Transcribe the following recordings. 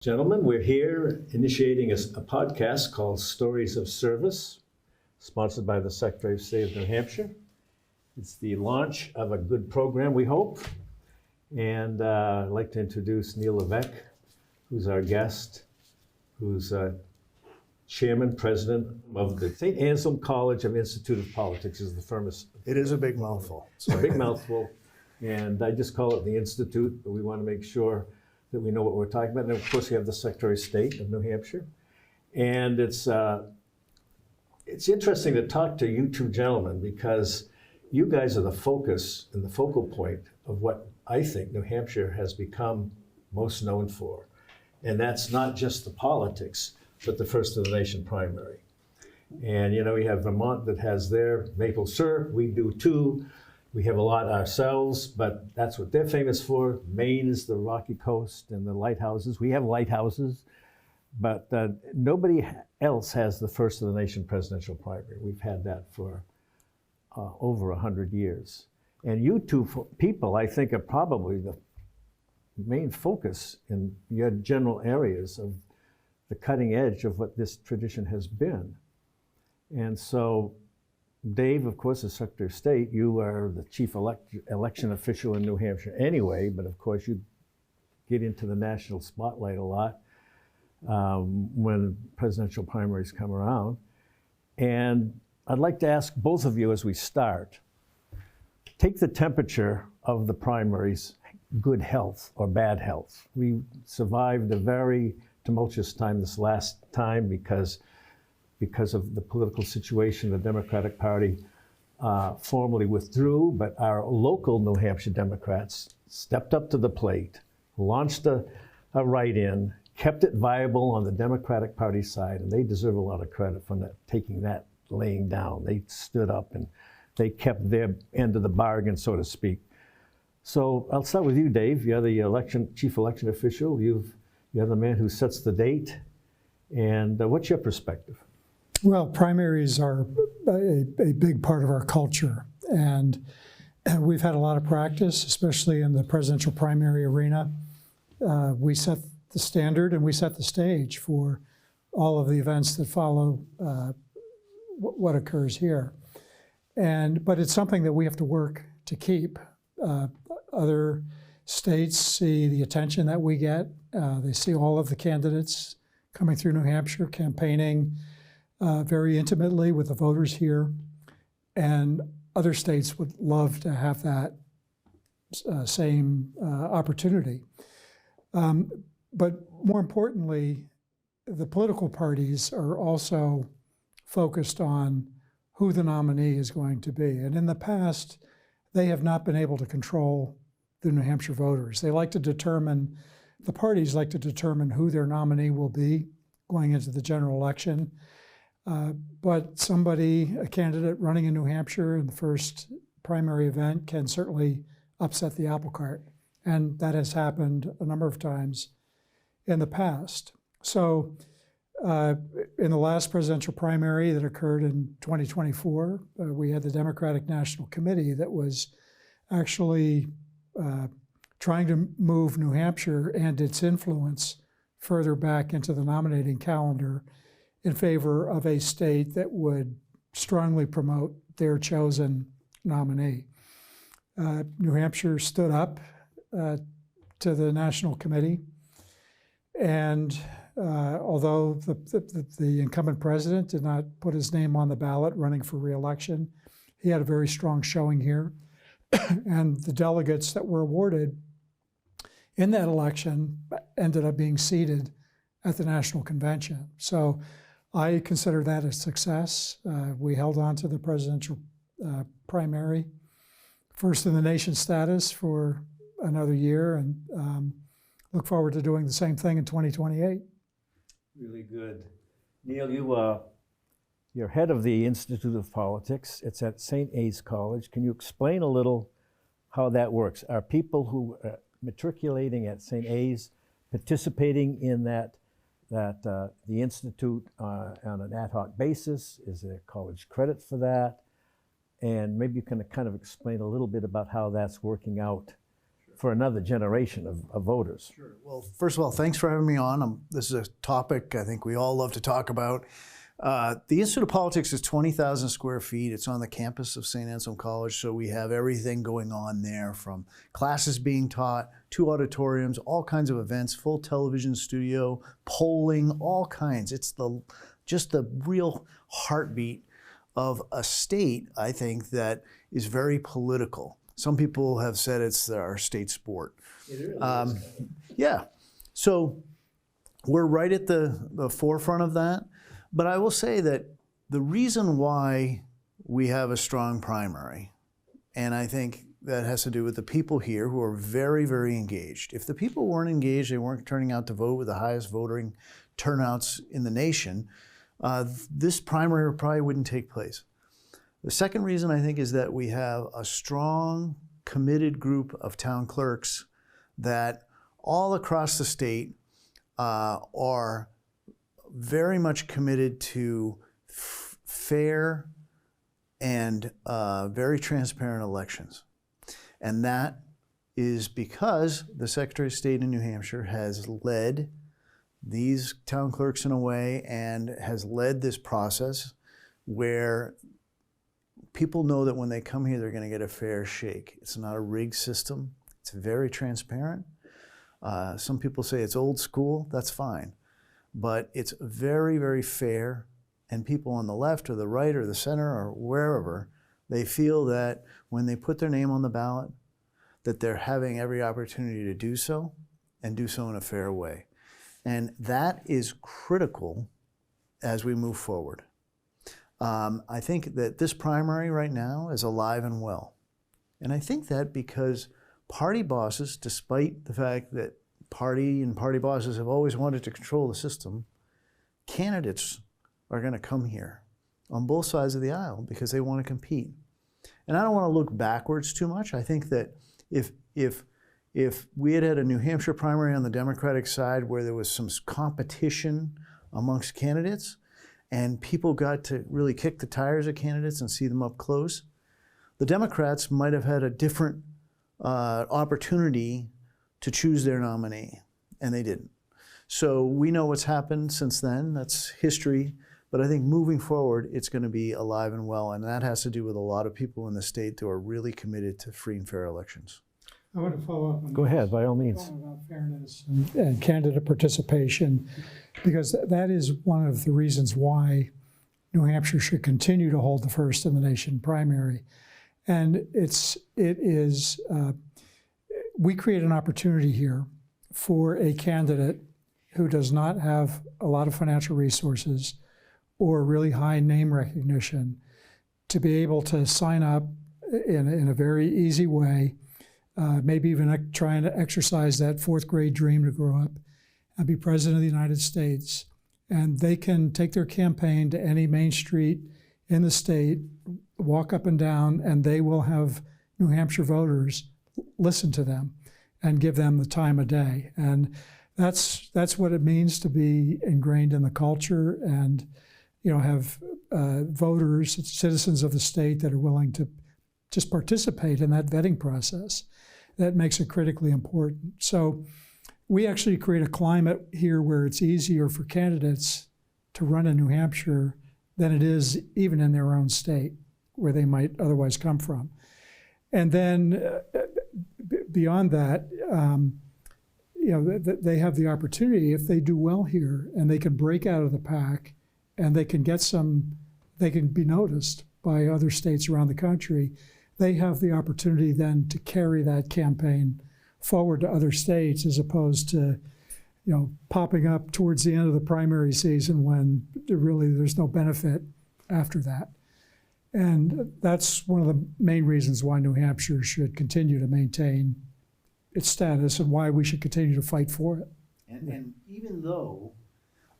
Gentlemen, we're here initiating a podcast called Stories of Service, sponsored by the Secretary of State of New Hampshire. It's the launch of a good program, we hope. And I'd like to introduce Neil Levesque, who's our guest, who's chairman, president of the St. Anselm College of Institute of Politics, is the firm. It is a big mouthful. It's a big mouthful. And I just call it the Institute, but we want to make sure that we know what we're talking about. And of course, we have the Secretary of State of New Hampshire. And it's interesting to talk to you two gentlemen because you guys are the focus and the focal point of what I think New Hampshire has become most known for. And that's not just the politics, but the first of the nation primary. And you know, we have Vermont that has their maple syrup, we do too. We have a lot ourselves, but that's what they're famous for. Maine is the Rocky Coast and the lighthouses. We have lighthouses, but nobody else has the first of the nation presidential primary. We've had that for over 100 years. And you two people, I think, are probably the main focus in your general areas of the cutting edge of what this tradition has been. And so, Dave, of course, as Secretary of State, you are the chief election official in New Hampshire anyway, but of course you get into the national spotlight a lot when presidential primaries come around. And I'd like to ask both of you as we start, take the temperature of the primaries, good health or bad health. We survived a very tumultuous time this last time because of the political situation. The Democratic Party formally withdrew, but our local New Hampshire Democrats stepped up to the plate, launched a write-in, kept it viable on the Democratic Party side, and they deserve a lot of credit for taking that laying down. They stood up and they kept their end of the bargain, so to speak. So I'll start with you, Dave. You're the chief election official. You're the man who sets the date. And what's your perspective? Well, primaries are a big part of our culture, and we've had a lot of practice, especially in the presidential primary arena. We set the standard and we set the stage for all of the events that follow what occurs here. But it's something that we have to work to keep. Other states see the attention that we get. They see all of the candidates coming through New Hampshire campaigning very intimately with the voters here, and other states would love to have that same opportunity. But more importantly, the political parties are also focused on who the nominee is going to be. And in the past, they have not been able to control the New Hampshire voters. The parties like to determine who their nominee will be going into the general election. But a candidate running in New Hampshire in the first primary event can certainly upset the apple cart. And that has happened a number of times in the past. So in the last presidential primary that occurred in 2024, we had the Democratic National Committee that was actually trying to move New Hampshire and its influence further back into the nominating calendar in favor of a state that would strongly promote their chosen nominee. New Hampshire stood up to the National Committee, and although the incumbent president did not put his name on the ballot running for re-election, he had a very strong showing here. And the delegates that were awarded in that election ended up being seated at the National Convention. So I consider that a success. We held on to the presidential primary, first in the nation status for another year, and look forward to doing the same thing in 2028. Really good. Neil, you're head of the Institute of Politics. It's at St. A's College. Can you explain a little how that works? Are people who are matriculating at St. A's participating in the Institute on an ad hoc basis? Is there college credit for that? And maybe you can kind of explain a little bit about how that's working out for another generation of voters. Sure. Well, first of all, thanks for having me on. This is a topic I think we all love to talk about. The Institute of Politics is 20,000 square feet. It's on the campus of St. Anselm College, so we have everything going on there, from classes being taught, 2 auditoriums, all kinds of events, full television studio, polling, all kinds. It's just the real heartbeat of a state, I think, that is very political. Some people have said it's our state sport. It really is. Yeah. So we're right at the forefront of that. But I will say that the reason why we have a strong primary, and I think that has to do with the people here who are very, very engaged. If the people weren't engaged, they weren't turning out to vote with the highest voting turnouts in the nation, this primary probably wouldn't take place. The second reason, I think, is that we have a strong, committed group of town clerks that all across the state are very much committed to fair and very transparent elections. And that is because the Secretary of State in New Hampshire has led these town clerks in a way and has led this process where people know that when they come here, they're going to get a fair shake. It's not a rigged system. It's very transparent. Some people say it's old school. That's fine. But it's very, very fair, and people on the left or the right or the center or wherever, they feel that when they put their name on the ballot, that they're having every opportunity to do so and do so in a fair way. And that is critical as we move forward. I think that this primary right now is alive and well. And I think that because party bosses, despite the fact that party and party bosses have always wanted to control the system, candidates are going to come here on both sides of the aisle because they want to compete. And I don't want to look backwards too much. I think that if we had a New Hampshire primary on the Democratic side where there was some competition amongst candidates and people got to really kick the tires of candidates and see them up close, the Democrats might have had a different opportunity to choose their nominee, and they didn't. So we know what's happened since then. That's history. But I think moving forward, it's going to be alive and well, and that has to do with a lot of people in the state who are really committed to free and fair elections. I want to follow up on Go ahead, by all means. about fairness and candidate participation, because that is one of the reasons why New Hampshire should continue to hold the first in the nation primary. And we create an opportunity here for a candidate who does not have a lot of financial resources or really high name recognition to be able to sign up in a very easy way, maybe even trying to exercise that 4th grade dream to grow up and be president of the United States. And they can take their campaign to any main street in the state, walk up and down, and they will have New Hampshire voters listen to them and give them the time of day. And that's what it means to be ingrained in the culture and have voters, citizens of the state that are willing to just participate in that vetting process. That makes it critically important. So we actually create a climate here where it's easier for candidates to run in New Hampshire than it is even in their own state, where they might otherwise come from. And then beyond that, they have the opportunity, if they do well here and they can break out of the pack and they can be noticed by other states around the country, they have the opportunity then to carry that campaign forward to other states, as opposed to popping up towards the end of the primary season when there's no benefit after that. And that's one of the main reasons why New Hampshire should continue to maintain its status and why we should continue to fight for it. And even though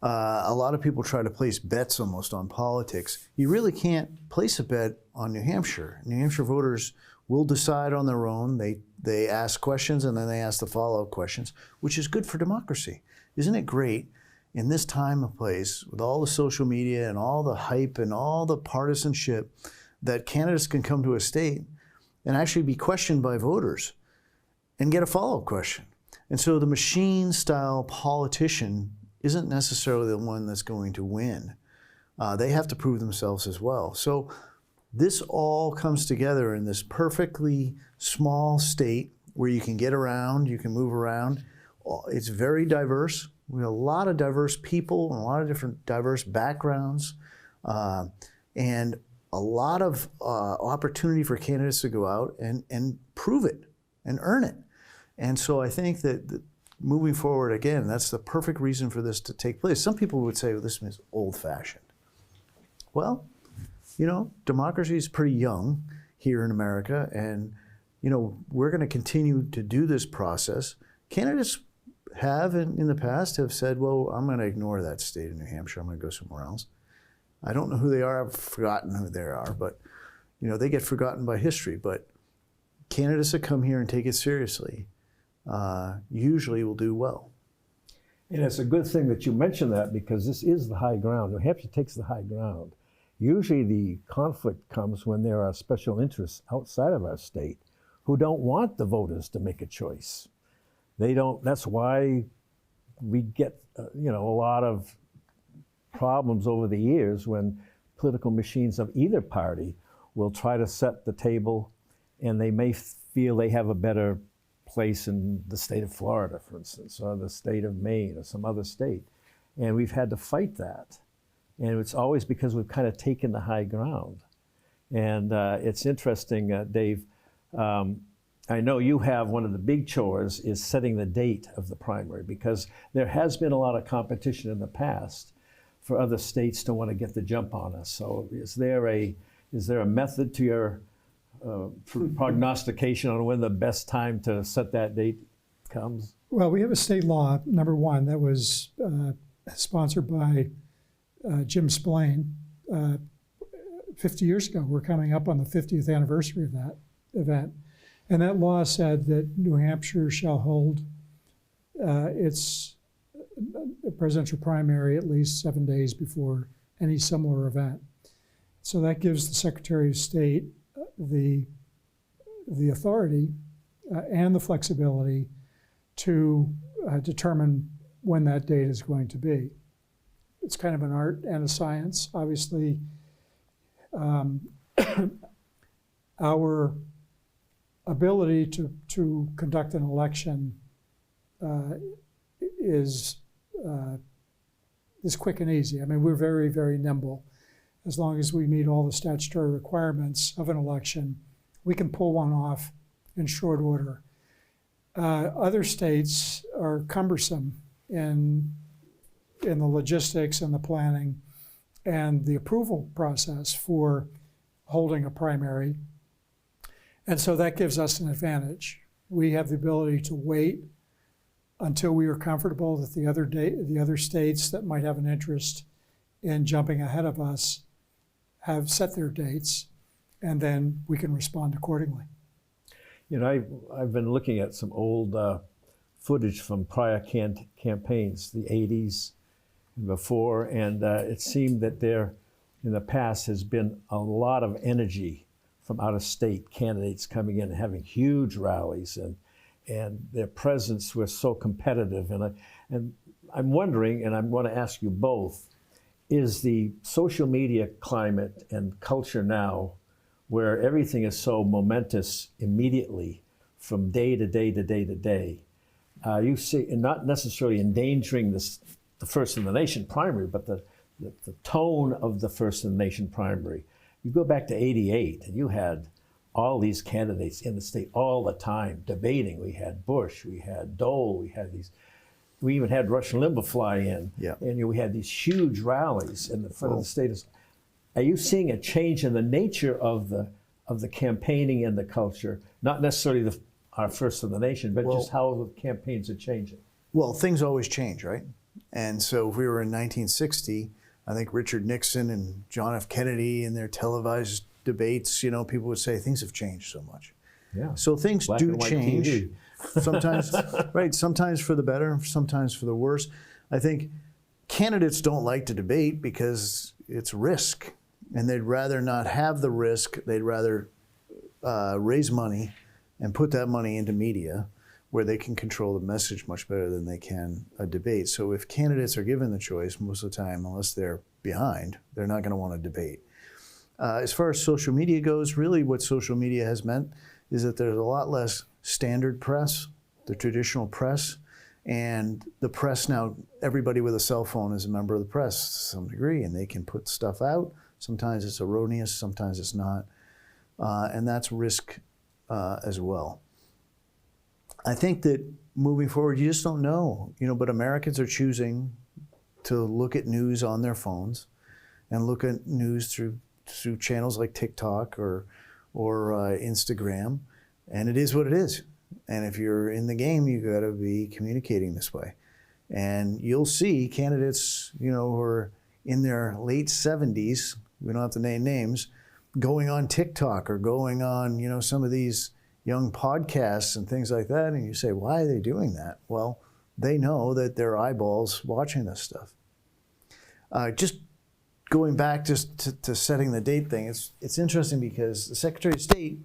a lot of people try to place bets almost on politics, you really can't place a bet on New Hampshire. New Hampshire voters will decide on their own. They ask questions and then they ask the follow-up questions, which is good for democracy. Isn't it great in this time and place, with all the social media and all the hype and all the partisanship, that candidates can come to a state and actually be questioned by voters and get a follow-up question. And so the machine-style politician isn't necessarily the one that's going to win. They have to prove themselves as well. So this all comes together in this perfectly small state where you can get around, you can move around. It's very diverse. We have a lot of diverse people and a lot of different diverse backgrounds, and a lot of opportunity for candidates to go out and prove it and earn it. And so I think that moving forward, again, that's the perfect reason for this to take place. Some people would say, well, this is old-fashioned. Well, you know, democracy is pretty young here in America, and, you know, we're going to continue to do this process. Candidates have, in the past, have said, well, I'm going to ignore that state of New Hampshire. I'm going to go somewhere else. I don't know who they are. I've forgotten who they are, but, you know, they get forgotten by history. But candidates that come here and take it seriously usually will do well. And it's a good thing that you mentioned that, because this is the high ground. New Hampshire takes the high ground. Usually the conflict comes when there are special interests outside of our state who don't want the voters to make a choice. They don't. That's why we get you know, a lot of problems over the years when political machines of either party will try to set the table, and they may feel they have a better place in the state of Florida, for instance, or the state of Maine, or some other state. And we've had to fight that. And it's always because we've kind of taken the high ground. And it's interesting, Dave, I know you have one of the big chores is setting the date of the primary, because there has been a lot of competition in the past for other states to want to get the jump on us. So is there a method to your prognostication on when the best time to set that date comes? Well, we have a state law, number one, that was sponsored by Jim Spillane 50 years ago. We're coming up on the 50th anniversary of that event. And that law said that New Hampshire shall hold its presidential primary at least 7 days before any similar event. So that gives the Secretary of State the authority and the flexibility to determine when that date is going to be. It's kind of an art and a science. Obviously, our ability to conduct an election is quick and easy. I mean, we're very, very nimble. As long as we meet all the statutory requirements of an election, we can pull one off in short order. Other states are cumbersome in the logistics and the planning and the approval process for holding a primary. And so that gives us an advantage. We have the ability to wait until we are comfortable that the other states that might have an interest in jumping ahead of us have set their dates, and then we can respond accordingly. You know, I've been looking at some old footage from prior campaigns, the 80s and before, and it seemed that there, in the past, has been a lot of energy from out-of-state candidates coming in and having huge rallies, and their presence was so competitive. And I'm wondering, and I want to ask you both, is the social media climate and culture now, where everything is so momentous immediately from day to day to day to day, you see, and not necessarily endangering the first in the nation primary, but the tone of the first in the nation primary. You go back to '88, and you had all these candidates in the state all the time debating. We had Bush, we had Dole, we even had Rush Limbaugh fly in, Yeah. and we had these huge rallies in the front of the state. Are you seeing a change in the nature of the campaigning and the culture? Not necessarily our first in the nation, but just how the campaigns are changing. Well, things always change, right? And so if we were in 1960, I think Richard Nixon and John F. Kennedy and their televised debates, you know, people would say things have changed so much. Yeah. So things Black do and white change. TV. Sometimes, right, sometimes for the better, sometimes for the worse. I think candidates don't like to debate because it's risk, and they'd rather not have the risk. They'd rather raise money and put that money into media where they can control the message much better than they can a debate. So if candidates are given the choice, most of the time, unless they're behind, they're not going to want to debate. As far as social media goes, really what social media has meant is that there's a lot less standard press, the traditional press, and the press now, everybody with a cell phone is a member of the press to some degree, and they can put stuff out. Sometimes it's erroneous, sometimes it's not, and that's risk as well. I think that moving forward, you just don't know, but Americans are choosing to look at news on their phones and look at news through channels like TikTok or Instagram, and it is what it is. And if you're in the game, you've got to be communicating this way. And you'll see candidates, who are in their late 70s, we don't have to name names, going on TikTok or going on, some of these young podcasts and things like that, and you say, why are they doing that? Well, they know that there are eyeballs watching this stuff. Just going back to setting the date thing, it's interesting because the Secretary of State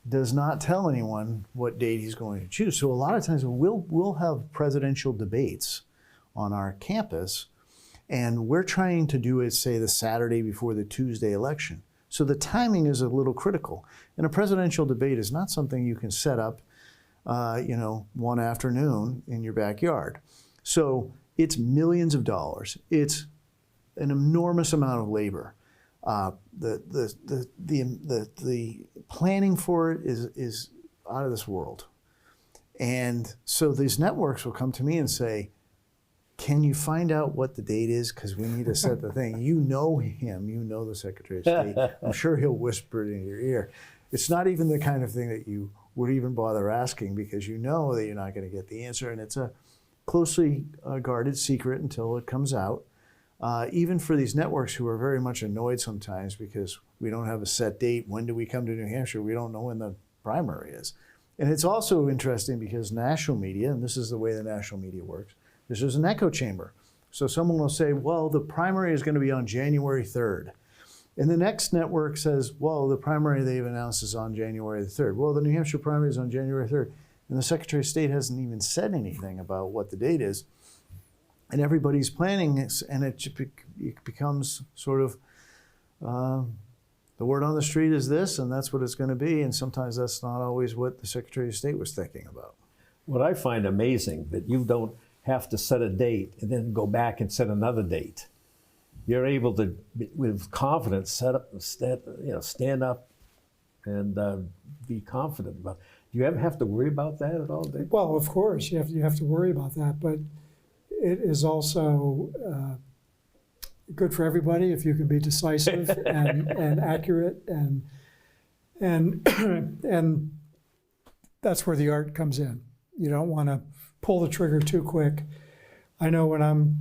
does not tell anyone what date he's going to choose. So a lot of times we'll have presidential debates on our campus, and we're trying to do it, say, the Saturday before the Tuesday election. So the timing is a little critical. And a presidential debate is not something you can set up, one afternoon in your backyard. So it's millions of dollars. It's an enormous amount of labor. The planning for it is out of this world. And so these networks will come to me and say, can you find out what the date is? Because we need to set the thing. You know him. You know the Secretary of State. I'm sure he'll whisper it in your ear. It's not even the kind of thing that you would even bother asking because you know that you're not going to get the answer. And it's a closely guarded secret until it comes out. Even for these networks who are very much annoyed sometimes because we don't have a set date. When do we come to New Hampshire? We don't know when the primary is. And it's also interesting because national media, and this is the way the national media works, there's an echo chamber. So someone will say, well, the primary is going to be on January 3rd. And the next network says, well, the primary they've announced is on January the 3rd. Well, the New Hampshire primary is on January 3rd. And the Secretary of State hasn't even said anything about what the date is. And everybody's planning this, and it becomes sort of, the word on the street is this, and that's what it's going to be. And sometimes that's not always what the Secretary of State was thinking about. What I find amazing that you don't have to set a date and then go back and set another date. You're able to, with confidence, stand up and be confident about it. Do you ever have to worry about that at all, Dave? Well, of course, you have to worry about that, but it is also good for everybody if you can be decisive and accurate, and that's where the art comes in. You don't want to pull the trigger too quick. I know when I'm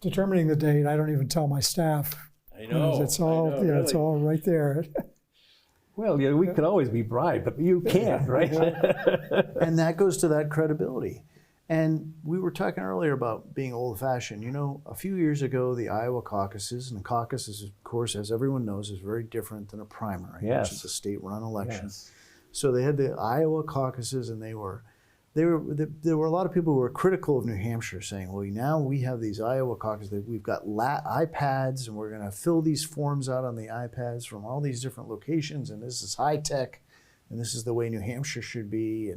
determining the date, I don't even tell my staff. I know. It's all really. It's all right there. Well, we could always be bribed, but you can't, right? And that goes to that credibility. And we were talking earlier about being old-fashioned. A few years ago, the Iowa caucuses, and the caucuses, of course, as everyone knows, is very different than a primary, Yes. which is a state-run election. Yes. So they had the Iowa caucuses, and there were a lot of people who were critical of New Hampshire, saying, well, now we have these Iowa caucuses, we've got iPads, and we're going to fill these forms out on the iPads from all these different locations, and this is high-tech, and this is the way New Hampshire should be.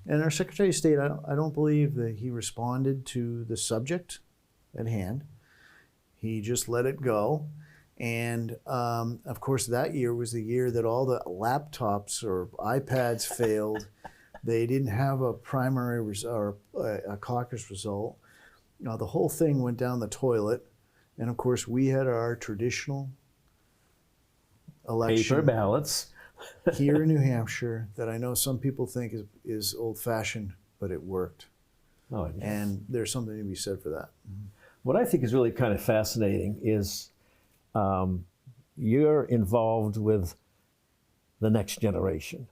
And our Secretary of State, I don't believe that he responded to the subject at hand. He just let it go. And of course, that year was the year that all the laptops or iPads failed. They didn't have a primary or a caucus result. The whole thing went down the toilet. And of course, we had our traditional election. Paper ballots. Here in New Hampshire, that I know some people think is old-fashioned, but it worked. Oh, it is. And there's something to be said for that. What I think is really kind of fascinating is you're involved with the next generation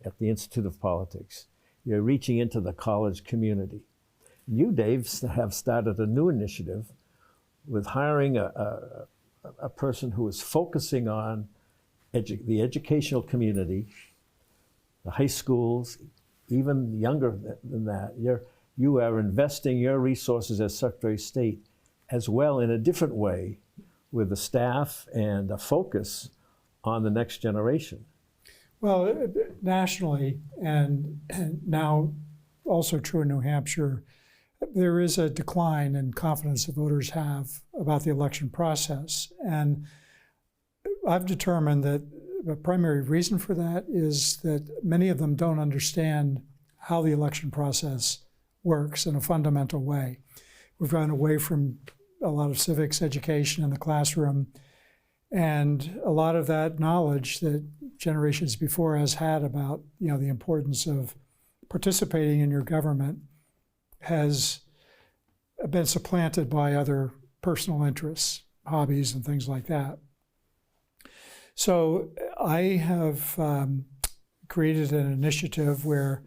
at the Institute of Politics. You're reaching into the college community. You, Dave, have started a new initiative with hiring a person who is focusing on the educational community, the high schools, even younger than that. You are investing your resources as Secretary of State as well in a different way with the staff and a focus on the next generation. Well, nationally, and now also true in New Hampshire, there is a decline in confidence that voters have about the election process. And I've determined that the primary reason for that is that many of them don't understand how the election process works in a fundamental way. We've gone away from a lot of civics education in the classroom, and a lot of that knowledge that generations before us had about, the importance of participating in your government has been supplanted by other personal interests, hobbies, and things like that. So I have created an initiative where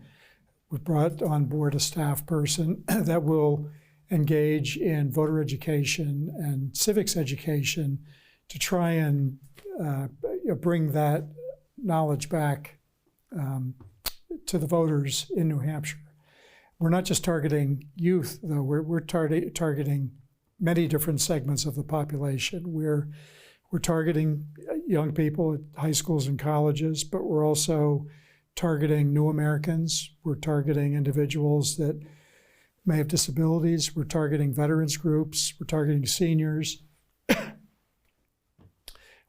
we brought on board a staff person that will engage in voter education and civics education to try and bring that knowledge back to the voters in New Hampshire. We're not just targeting youth, though. We're targeting many different segments of the population. We're targeting young people at high schools and colleges, but we're also targeting new Americans. We're targeting individuals that may have disabilities. We're targeting veterans groups. We're targeting seniors.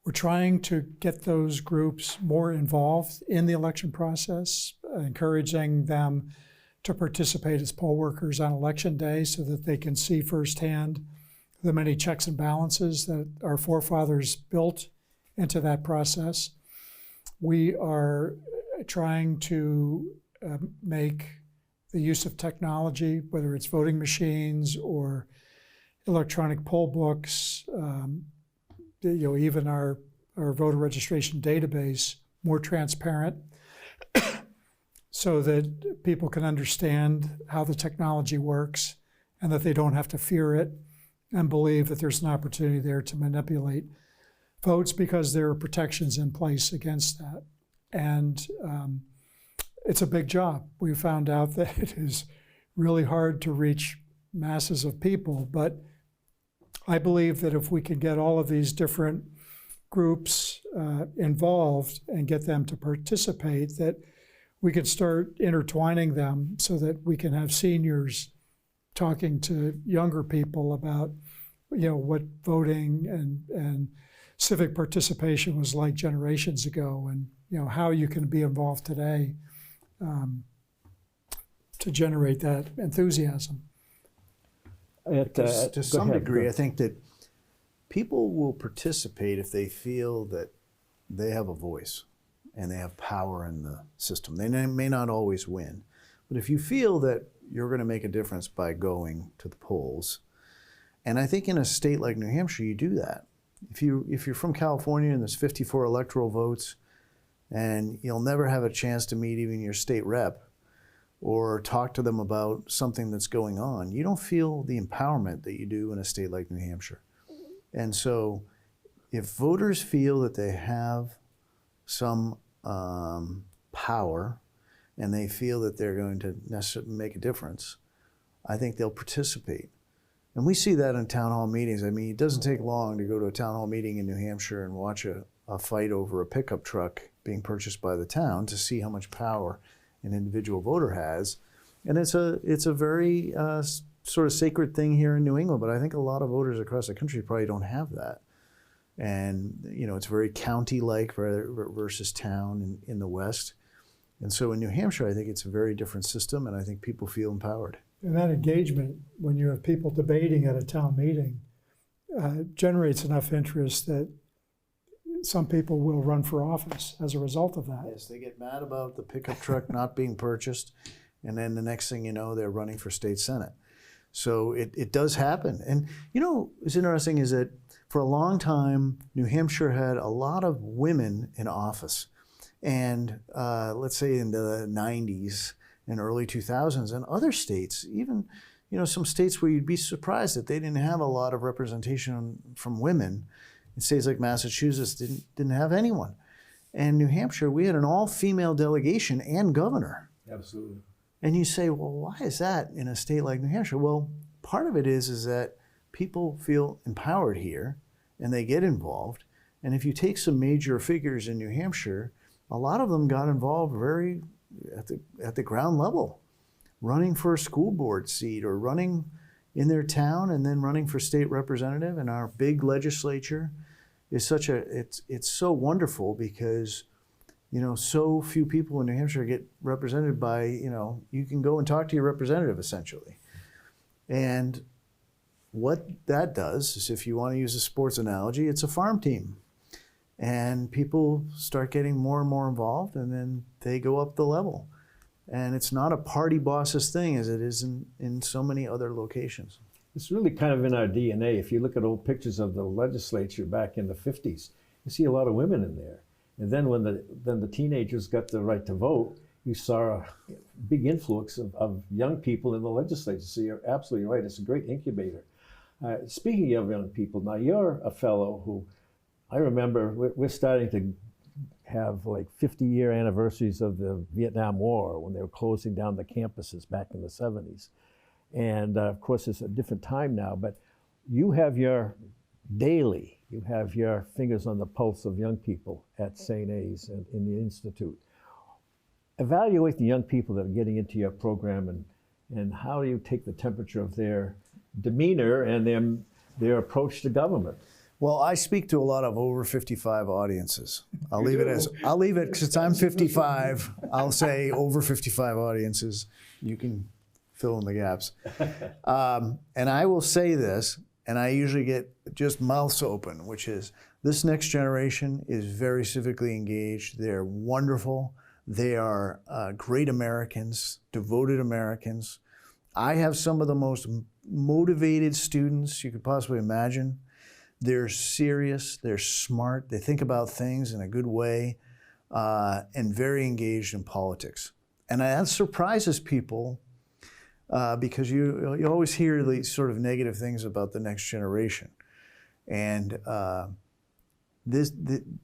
We're trying to get those groups more involved in the election process, encouraging them to participate as poll workers on election day so that they can see firsthand the many checks and balances that our forefathers built into that process. We are trying to make the use of technology, whether it's voting machines or electronic poll books, even our voter registration database, more transparent so that people can understand how the technology works and that they don't have to fear it and believe that there's an opportunity there to manipulate votes because there are protections in place against that. And it's a big job. We found out that it is really hard to reach masses of people, but I believe that if we can get all of these different groups involved and get them to participate, that we can start intertwining them so that we can have seniors talking to younger people about, what voting and civic participation was like generations ago, and how you can be involved today to generate that enthusiasm. To some degree, I think that people will participate if they feel that they have a voice and they have power in the system. They may not always win, but if you feel that you're going to make a difference by going to the polls, and I think in a state like New Hampshire, you do that. If you're from California and there's 54 electoral votes, and you'll never have a chance to meet even your state rep or talk to them about something that's going on, you don't feel the empowerment that you do in a state like New Hampshire. And so if voters feel that they have some power and they feel that they're going to necessarily make a difference, I think they'll participate. And we see that in town hall meetings. I mean, it doesn't take long to go to a town hall meeting in New Hampshire and watch a fight over a pickup truck being purchased by the town to see how much power an individual voter has. And it's a very sort of sacred thing here in New England, but I think a lot of voters across the country probably don't have that. And it's very county-like versus town in the West. And so in New Hampshire, I think it's a very different system, and I think people feel empowered. And that engagement, when you have people debating at a town meeting, generates enough interest that some people will run for office as a result of that. Yes, they get mad about the pickup truck not being purchased, and then the next thing you know, they're running for state senate. So it does happen. And what's interesting is that for a long time, New Hampshire had a lot of women in office. And let's say in the 90s and early 2000s, and other states, even some states where you'd be surprised that they didn't have a lot of representation from women. In states like Massachusetts didn't have anyone. And New Hampshire, we had an all-female delegation and governor. Absolutely. And you say, well, why is that in a state like New Hampshire? Well, part of it is that people feel empowered here and they get involved. And if you take some major figures in New Hampshire, a lot of them got involved very at the ground level, running for a school board seat or running in their town and then running for state representative. And our big legislature is it's so wonderful because, so few people in New Hampshire get represented by, you can go and talk to your representative essentially. And what that does is, if you want to use a sports analogy, it's a farm team. And people start getting more and more involved, and then they go up the level. And it's not a party boss's thing as it is in so many other locations. It's really kind of in our DNA. If you look at old pictures of the legislature back in the 50s, you see a lot of women in there. And then when the teenagers got the right to vote, you saw a big influx of young people in the legislature. So you're absolutely right. It's a great incubator. Speaking of young people, now you're a fellow who, I remember we're starting to have like 50-year anniversaries of the Vietnam War when they were closing down the campuses back in the 70s. And of course, it's a different time now, but you have your fingers on the pulse of young people at St. A's and in the Institute. Evaluate the young people that are getting into your program, and how do you take the temperature of their demeanor and their approach to government? Well, I speak to a lot of over 55 audiences. I'll leave it since I'm 55, I'll say over 55 audiences. You can fill in the gaps. And I will say this, and I usually get just mouths open, which is this next generation is very civically engaged. They're wonderful. They are great Americans, devoted Americans. I have some of the most motivated students you could possibly imagine. They're serious, they're smart, they think about things in a good way, and very engaged in politics. And that surprises people because you always hear these sort of negative things about the next generation. And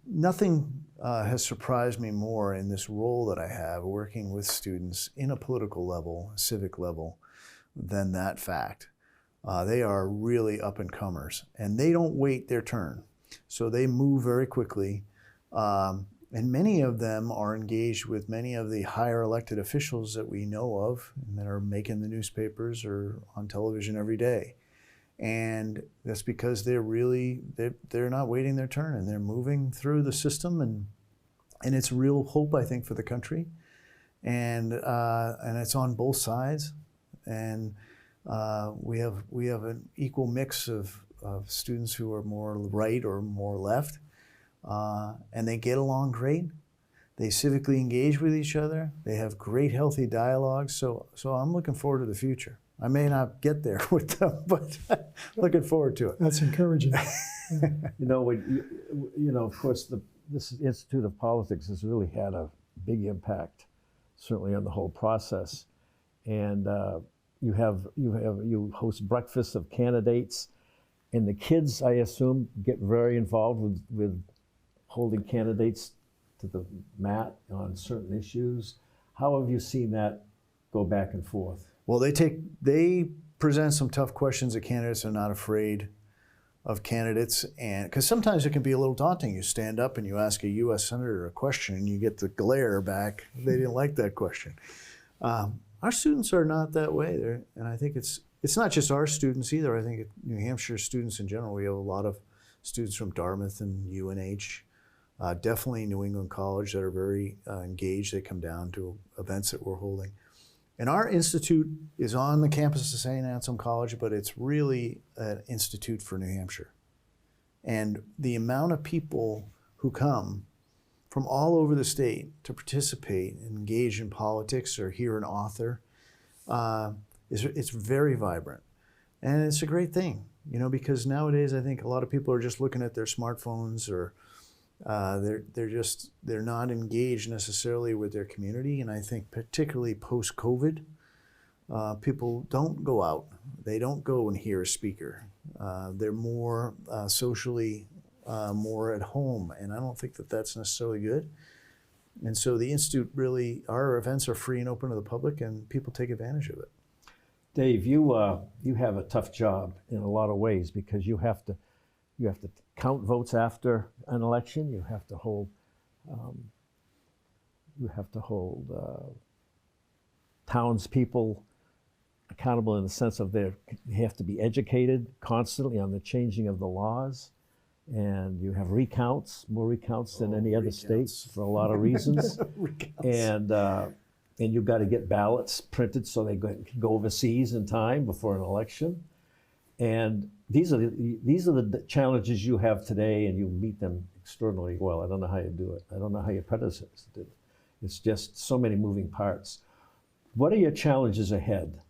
nothing has surprised me more in this role that I have working with students in a political level, a civic level, than that fact. They are really up-and-comers, and they don't wait their turn. So they move very quickly, and many of them are engaged with many of the higher elected officials that we know of and that are making the newspapers or on television every day. And that's because they're not waiting their turn, and they're moving through the system, and it's real hope, I think, for the country. And it's on both sides. And we have an equal mix of students who are more right or more left, and they get along great. They civically engage with each other. They have great, healthy dialogues. So I'm looking forward to the future. I may not get there with them, but looking forward to it. That's encouraging. Of course, this Institute of Politics has really had a big impact, certainly on the whole process, and. You host breakfasts of candidates, and the kids, I assume, get very involved with holding candidates to the mat on certain issues. How have you seen that go back and forth? Well, they present some tough questions that candidates are not afraid of candidates, and because sometimes it can be a little daunting. You stand up and you ask a U.S. senator a question, and you get the glare back. They didn't like that question. Our students are not that way, and I think it's not just our students either. I think New Hampshire students in general, we have a lot of students from Dartmouth and UNH, definitely New England College that are very engaged. They come down to events that we're holding. And our institute is on the campus of St. Anselm College, but it's really an institute for New Hampshire. And the amount of people who come from all over the state to participate and engage in politics or hear an author, it's very vibrant. And it's a great thing, because nowadays I think a lot of people are just looking at their smartphones, or they're not engaged necessarily with their community. And I think particularly post-COVID, people don't go out. They don't go and hear a speaker. They're more socially more at home, and I don't think that that's necessarily good. And so the Institute really, our events are free and open to the public, and people take advantage of it. Dave, you have a tough job in a lot of ways because you have to count votes after an election. You have to hold townspeople accountable in the sense of they have to be educated constantly on the changing of the laws. And you have recounts, more recounts than any other states for a lot of reasons. And you've got to get ballots printed so they can go overseas in time before an election. And these are the challenges you have today, and you meet them extraordinarily well. I don't know how you do it. I don't know how your predecessors did it. It's just so many moving parts. What are your challenges ahead?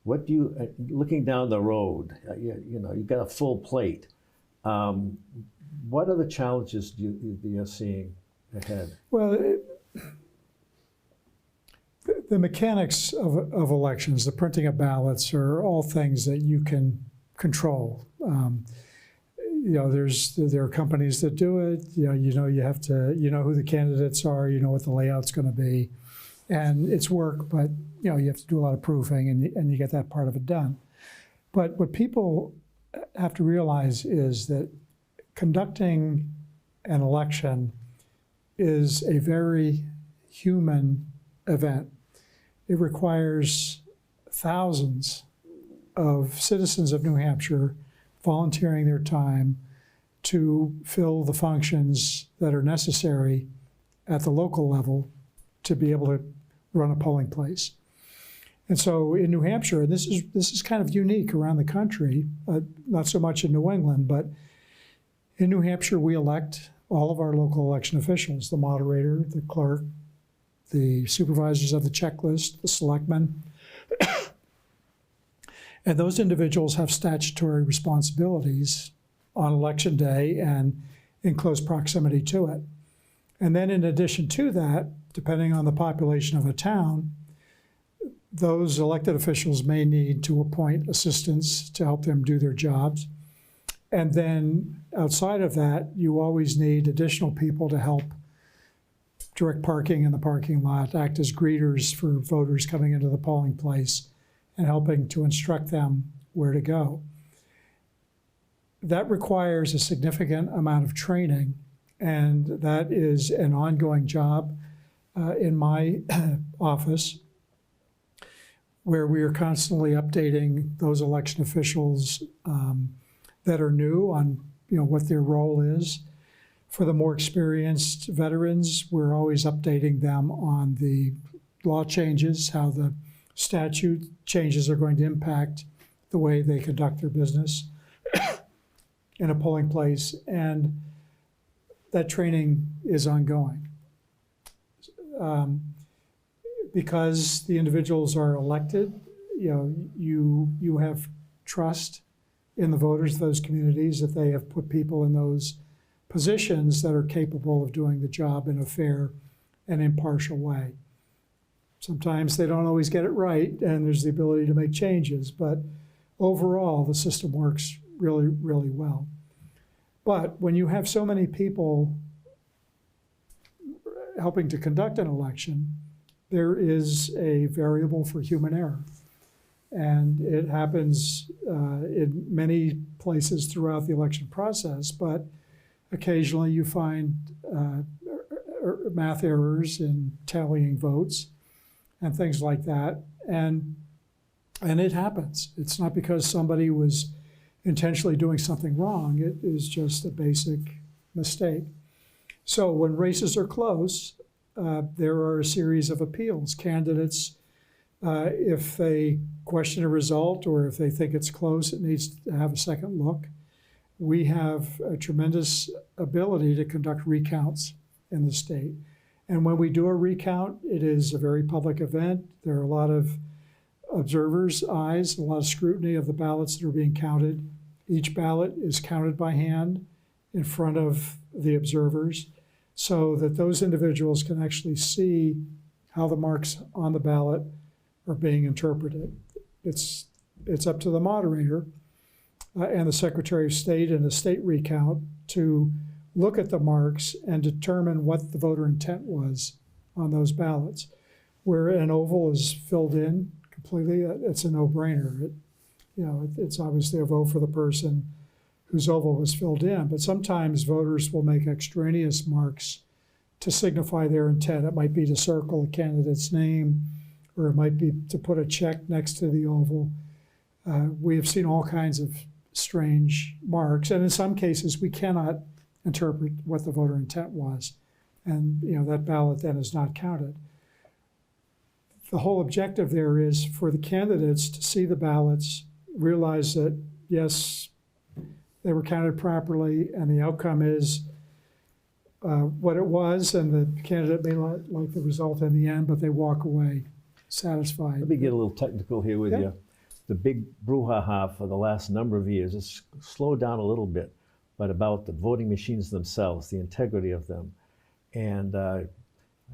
What do you, looking down the road, you've got a full plate. What are the challenges you're seeing ahead? Well, the mechanics of elections, the printing of ballots, are all things that you can control. There are companies that do it. You have to, who the candidates are, what the layout's going to be, and it's work. But you have to do a lot of proofing, and you get that part of it done. But what people have to realize is that conducting an election is a very human event. It requires thousands of citizens of New Hampshire volunteering their time to fill the functions that are necessary at the local level to be able to run a polling place. And so in New Hampshire, this is kind of unique around the country, not so much in New England, but in New Hampshire, we elect all of our local election officials, the moderator, the clerk, the supervisors of the checklist, the selectmen. And those individuals have statutory responsibilities on election day and in close proximity to it. And then in addition to that, depending on the population of a town, those elected officials may need to appoint assistants to help them do their jobs. And then outside of that, you always need additional people to help direct parking in the parking lot, act as greeters for voters coming into the polling place, and helping to instruct them where to go. That requires a significant amount of training, and that is an ongoing job in my office, where we are constantly updating those election officials that are new on what their role is. For the more experienced veterans, we're always updating them on the law changes, how the statute changes are going to impact the way they conduct their business in a polling place, and that training is ongoing. Because the individuals are elected, you have trust in the voters of those communities that they have put people in those positions that are capable of doing the job in a fair and impartial way. Sometimes they don't always get it right, and there's the ability to make changes, but overall, the system works really, really well. But when you have so many people helping to conduct an election, there is a variable for human error. And it happens in many places throughout the election process, but occasionally you find math errors in tallying votes and things like that. And it happens. It's not because somebody was intentionally doing something wrong. It is just a basic mistake. So when races are close, there are a series of appeals. Candidates, if they question a result or if they think it's close, it needs to have a second look. We have a tremendous ability to conduct recounts in the state. And when we do a recount, it is a very public event. There are a lot of observers' eyes, a lot of scrutiny of the ballots that are being counted. Each ballot is counted by hand in front of the observers so that those individuals can actually see how the marks on the ballot are being interpreted. It's up to the moderator and the Secretary of State in a state recount to look at the marks and determine what the voter intent was on those ballots. Where an oval is filled in completely, it's a no-brainer. It's obviously a vote for the person whose oval was filled in, but sometimes voters will make extraneous marks to signify their intent. It might be to circle a candidate's name, or it might be to put a check next to the oval. We have seen all kinds of strange marks, and in some cases we cannot interpret what the voter intent was, and that ballot then is not counted. The whole objective there is for the candidates to see the ballots, realize that yes, they were counted properly, and the outcome is what it was, and the candidate may not like the result in the end, but they walk away satisfied. Let me get a little technical here with Yeah. you. The big brouhaha for the last number of years has slowed down a little bit, but about the voting machines themselves, the integrity of them. And I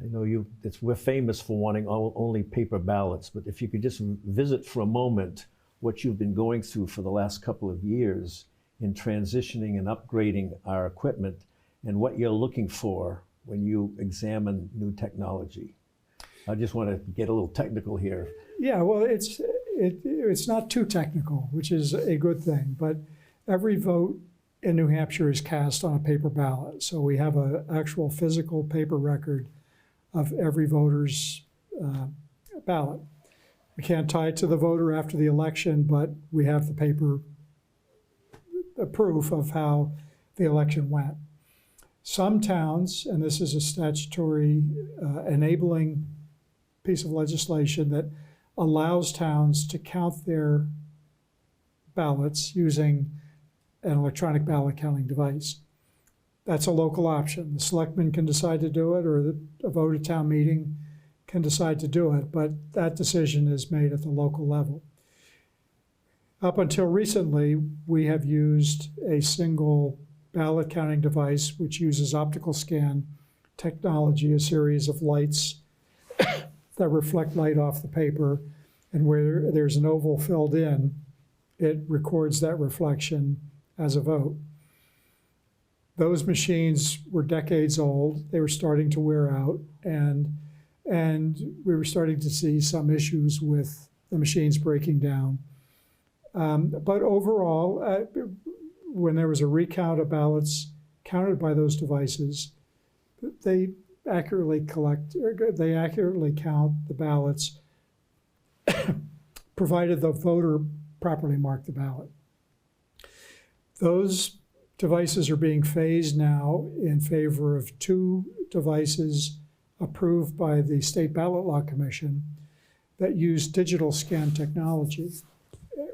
know we're famous for wanting only paper ballots, but if you could just visit for a moment what you've been going through for the last couple of years in transitioning and upgrading our equipment, and what you're looking for when you examine new technology. I just want to get a little technical here. Yeah, well, it's not too technical, which is a good thing, but every vote in New Hampshire is cast on a paper ballot. So we have an actual physical paper record of every voter's ballot. We can't tie it to the voter after the election, but we have the paper proof of how the election went. Some towns, and this is a statutory enabling piece of legislation that allows towns to count their ballots using an electronic ballot counting device. That's a local option. The selectmen can decide to do it, or a vote at town meeting can decide to do it, but that decision is made at the local level. Up until recently, we have used a single ballot counting device which uses optical scan technology, a series of lights that reflect light off the paper, and where there's an oval filled in, it records that reflection as a vote. Those machines were decades old. They were starting to wear out, and we were starting to see some issues with the machines breaking down. But overall, when there was a recount of ballots counted by those devices, they accurately count the ballots, provided the voter properly marked the ballot. Those devices are being phased now in favor of 2 devices approved by the State Ballot Law Commission that use digital scan technology.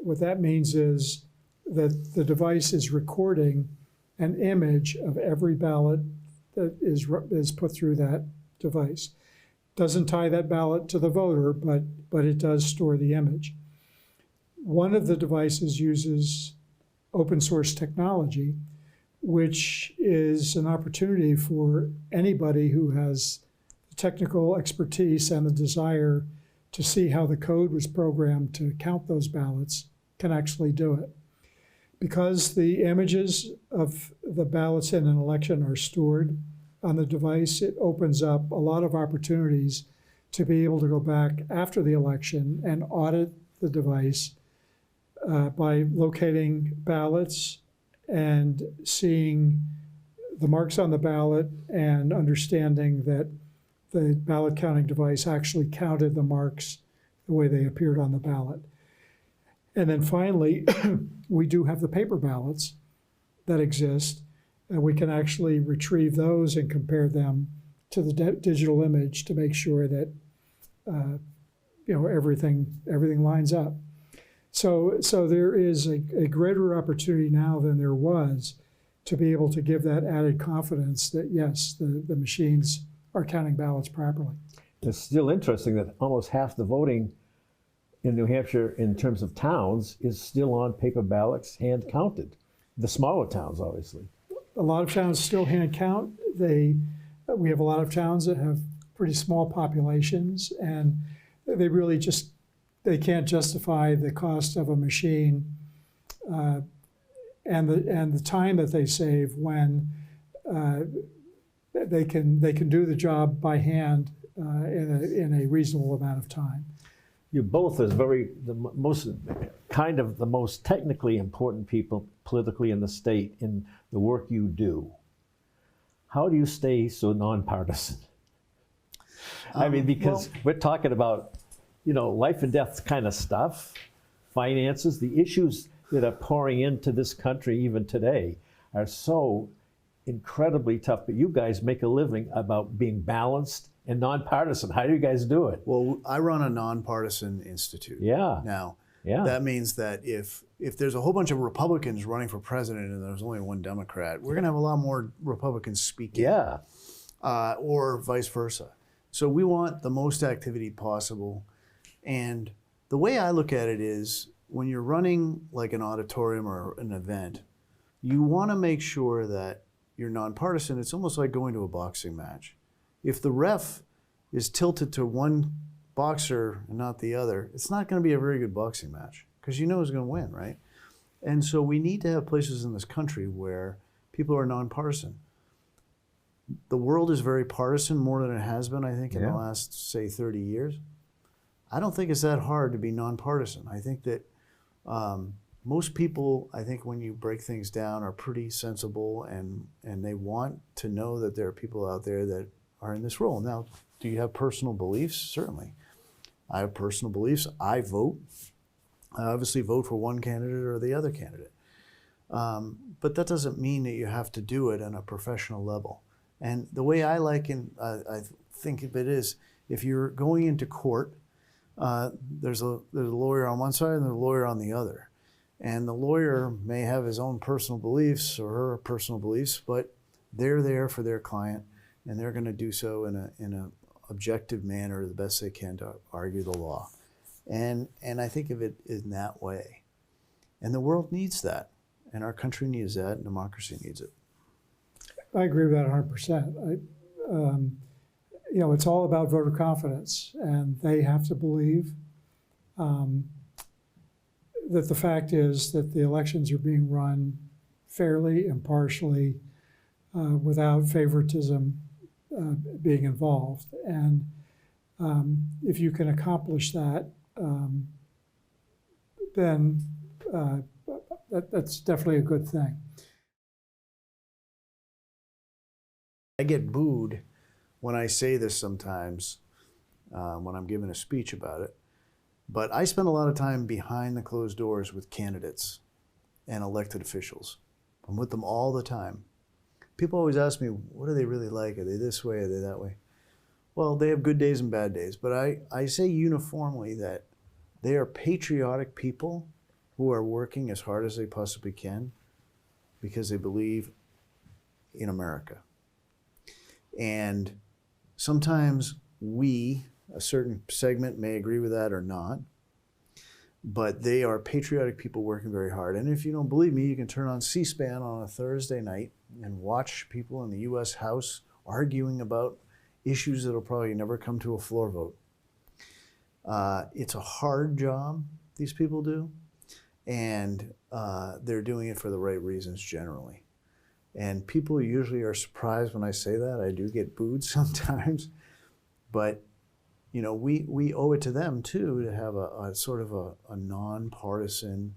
What that means is that the device is recording an image of every ballot that is put through that device. Doesn't tie that ballot to the voter, but it does store the image. One of the devices uses open source technology, which is an opportunity for anybody who has technical expertise and the desire to see how the code was programmed to count those ballots can actually do it. Because the images of the ballots in an election are stored on the device, it opens up a lot of opportunities to be able to go back after the election and audit the device by locating ballots and seeing the marks on the ballot and understanding that the ballot counting device actually counted the marks the way they appeared on the ballot. And then finally, we do have the paper ballots that exist, and we can actually retrieve those and compare them to the digital image to make sure that everything lines up. So there is a greater opportunity now than there was to be able to give that added confidence that yes, the machines are counting ballots properly. It's still interesting that almost half the voting in New Hampshire in terms of towns is still on paper ballots, hand counted. The smaller towns, obviously. A lot of towns still hand count. We have a lot of towns that have pretty small populations, and they really they can't justify the cost of a machine and the time that they save when they can do the job by hand in a reasonable amount of time. You both as the most technically important people politically in the state in the work you do. How do you stay so nonpartisan? I mean, because we're talking about, life and death kind of stuff, finances, the issues that are pouring into this country even today are so incredibly tough, but you guys make a living about being balanced and nonpartisan. How do you guys do it? Well, I run a nonpartisan institute. Yeah. Now, Yeah. that means that if there's a whole bunch of Republicans running for president and there's only one Democrat, we're going to have a lot more Republicans speaking. Yeah. Or vice versa. So we want the most activity possible. And the way I look at it is when you're running like an auditorium or an event, you want to make sure that you're nonpartisan. It's almost like going to a boxing match. If the ref is tilted to one boxer and not the other, it's not going to be a very good boxing match because you know who's going to win, right? And so we need to have places in this country where people are nonpartisan. The world is very partisan, more than it has been, I think, in the last, say, 30 years. I don't think it's that hard to be nonpartisan. I think that most people, I think when you break things down, are pretty sensible and they want to know that there are people out there that are in this role. Now, do you have personal beliefs? Certainly. I have personal beliefs. I vote. I obviously vote for one candidate or the other candidate. But that doesn't mean that you have to do it on a professional level. And the way I I think of it is, if you're going into court, there's a lawyer on one side and there's a lawyer on the other. And the lawyer may have his own personal beliefs or her personal beliefs, but they're there for their client, and they're going to do so in a objective manner, the best they can to argue the law. And I think of it in that way. And the world needs that, and our country needs that, and democracy needs it. I agree with that 100%. It's all about voter confidence, and they have to believe that the fact is that the elections are being run fairly, impartially, without favoritism being involved. And if you can accomplish that, then that's definitely a good thing. I get booed when I say this sometimes when I'm giving a speech about it, but I spend a lot of time behind the closed doors with candidates and elected officials. I'm with them all the time. People always ask me, what are they really like? Are they this way? Are they that way? Well, they have good days and bad days, but I say uniformly that they are patriotic people who are working as hard as they possibly can because they believe in America. And sometimes we, a certain segment, may agree with that or not, but they are patriotic people working very hard. And if you don't believe me, you can turn on C-SPAN on a Thursday night and watch people in the U.S. House arguing about issues that will probably never come to a floor vote. It's a hard job these people do, and they're doing it for the right reasons generally. And people usually are surprised when I say that. I do get booed sometimes, but we owe it to them too to have a sort of a nonpartisan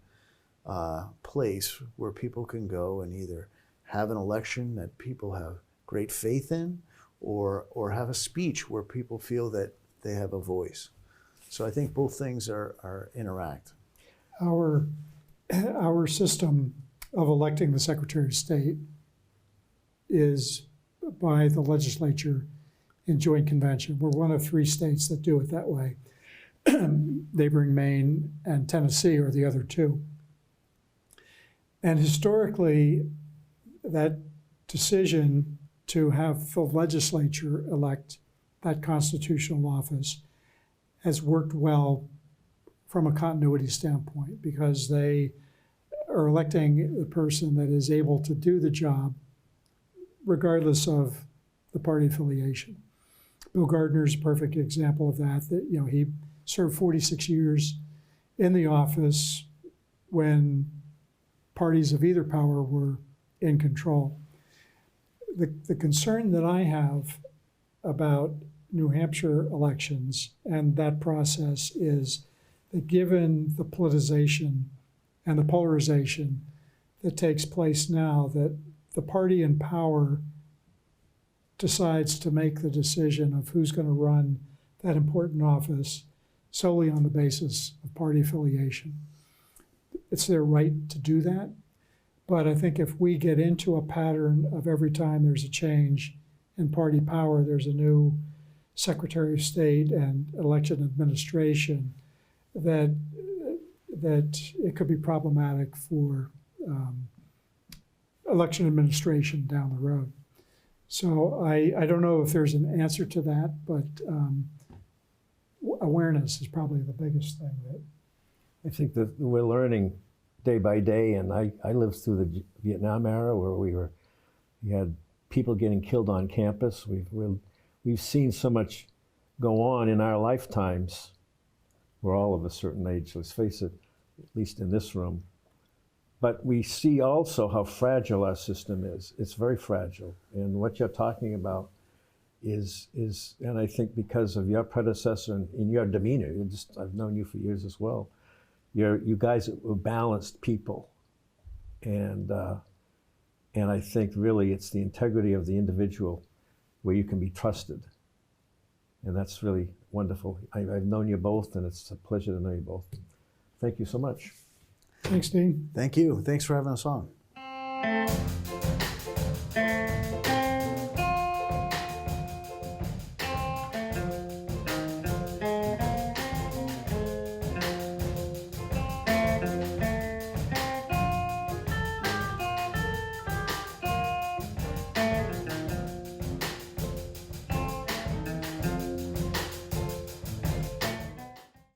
place where people can go and either have an election that people have great faith in, or have a speech where people feel that they have a voice. So I think both things are interact. Our system of electing the Secretary of State is by the legislature in joint convention. We're one of 3 states that do it that way. Neighboring Maine and Tennessee are the other 2. And historically, that decision to have the legislature elect that constitutional office has worked well from a continuity standpoint, because they are electing the person that is able to do the job regardless of the party affiliation. Bill Gardner is a perfect example of that. He served 46 years in the office when parties of either power were in control. The concern that I have about New Hampshire elections and that process is that given the politicization and the polarization that takes place now, that the party in power decides to make the decision of who's going to run that important office solely on the basis of party affiliation. It's their right to do that. But I think if we get into a pattern of every time there's a change in party power, there's a new Secretary of State and election administration, that it could be problematic for election administration down the road. So I don't know if there's an answer to that, but awareness is probably the biggest thing. That I think that we're learning day by day, and I lived through the Vietnam era where we had people getting killed on campus. We've seen so much go on in our lifetimes. We're all of a certain age, let's face it, at least in this room. But we see also how fragile our system is. It's very fragile. And what you're talking about is and I think because of your predecessor and your demeanor, I've known you for years as well. You guys were balanced people. And I think really it's the integrity of the individual where you can be trusted. And that's really wonderful. I've known you both, and it's a pleasure to know you both. Thank you so much. Thanks, Dean. Thank you. Thanks for having us on.